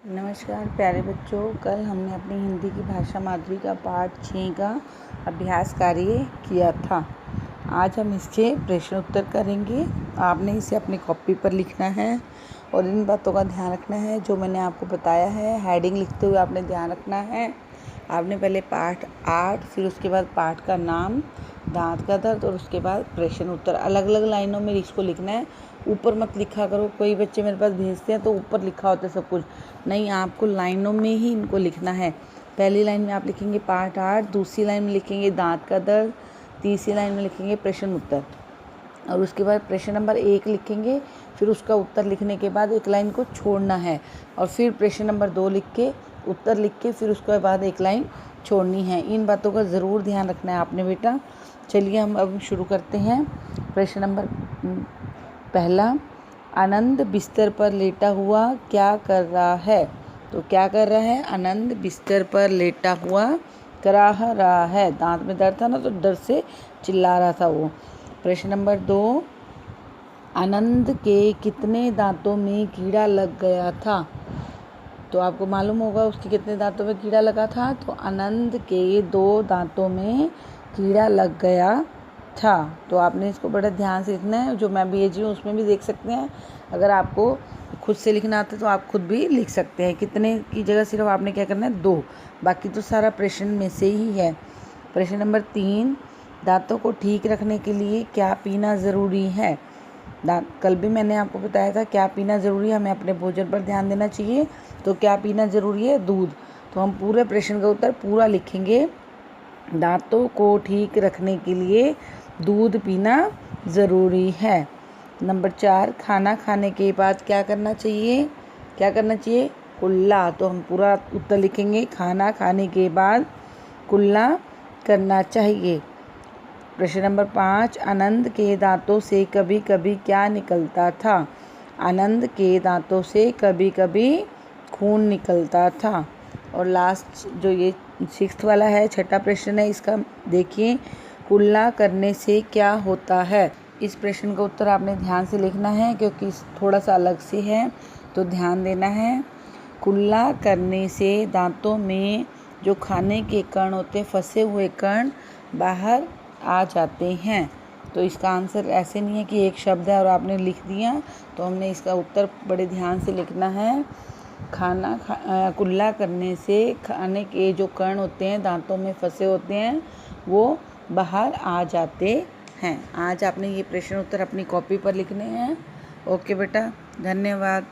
नमस्कार प्यारे बच्चों, कल हमने अपनी हिंदी की भाषा माधुरी का पाठ 6 का अभ्यास कार्य किया था। आज हम इसके प्रश्न उत्तर करेंगे। आपने इसे अपनी कॉपी पर लिखना है और इन बातों का ध्यान रखना है जो मैंने आपको बताया है। हेडिंग लिखते हुए आपने ध्यान रखना है। आपने पहले पाठ 8, फिर उसके बाद पाठ का नाम, दांत का दर्द और उसके बाद प्रश्न उत्तर अलग अलग लाइनों में इसको लिखना है। ऊपर मत लिखा करो। कोई बच्चे मेरे पास भेजते हैं तो ऊपर लिखा होता है सब कुछ, नहीं, आपको लाइनों में ही इनको लिखना है। पहली लाइन में आप लिखेंगे पाठ 8, दूसरी लाइन में लिखेंगे दांत का दर्द, तीसरी लाइन में लिखेंगे प्रश्न उत्तर और उसके बाद प्रश्न नंबर 1 लिखेंगे। फिर उसका उत्तर लिखने के बाद एक लाइन को छोड़ना है और फिर प्रश्न नंबर 2 लिख के उत्तर लिख के फिर उसके बाद एक लाइन छोड़नी है। इन बातों का ज़रूर ध्यान रखना है आपने बेटा। चलिए हम अब शुरू करते हैं। प्रश्न नंबर पहला, आनंद बिस्तर पर लेटा हुआ क्या कर रहा है? तो क्या कर रहा है? आनंद बिस्तर पर लेटा हुआ करा रहा है। दांत में दर्द था ना, तो डर से चिल्ला रहा था वो। प्रश्न नंबर 2, आनंद के कितने दांतों में कीड़ा लग गया था? तो आपको मालूम होगा उसके कितने दांतों में कीड़ा लगा था। तो आनंद के 2 दांतों में कीड़ा लग गया था। तो आपने इसको बड़ा ध्यान से लिखना है। जो मैं भेजी हूँ उसमें भी देख सकते हैं। अगर आपको खुद से लिखना आता है तो आप खुद भी लिख सकते हैं। कितने की जगह सिर्फ आपने क्या करना है 2, बाकी तो सारा प्रश्न में से ही है। प्रश्न नंबर 3, दांतों को ठीक रखने के लिए क्या पीना ज़रूरी है? कल भी मैंने आपको बताया था क्या पीना ज़रूरी है। हमें अपने भोजन पर ध्यान देना चाहिए। तो क्या पीना ज़रूरी है? दूध। तो हम पूरे प्रश्न का उत्तर पूरा लिखेंगे। दांतों को ठीक रखने के लिए दूध पीना ज़रूरी है। नंबर 4, खाना खाने के बाद क्या करना चाहिए? क्या करना चाहिए? कुल्ला। तो हम पूरा उत्तर लिखेंगे, खाना खाने के बाद कुल्ला करना चाहिए। प्रश्न नंबर 5, आनंद के दांतों से कभी कभी क्या निकलता था? आनंद के दांतों से कभी कभी खून निकलता था। और लास्ट जो ये 6th वाला है, छठा प्रश्न है, इसका देखिए, कुल्ला करने से क्या होता है? इस प्रश्न का उत्तर आपने ध्यान से लिखना है क्योंकि थोड़ा सा अलग से है, तो ध्यान देना है। कुल्ला करने से दांतों में जो खाने के कण होते हैं, फंसे हुए कण बाहर आ जाते हैं। तो इसका आंसर ऐसे नहीं है कि एक शब्द है और आपने लिख दिया। तो हमने इसका उत्तर बड़े ध्यान से लिखना है। कुल्ला करने से खाने के जो कण होते हैं दांतों में फंसे होते हैं वो बाहर आ जाते हैं। आज आपने ये प्रश्न उत्तर अपनी कॉपी पर लिखने हैं। ओके बेटा, धन्यवाद।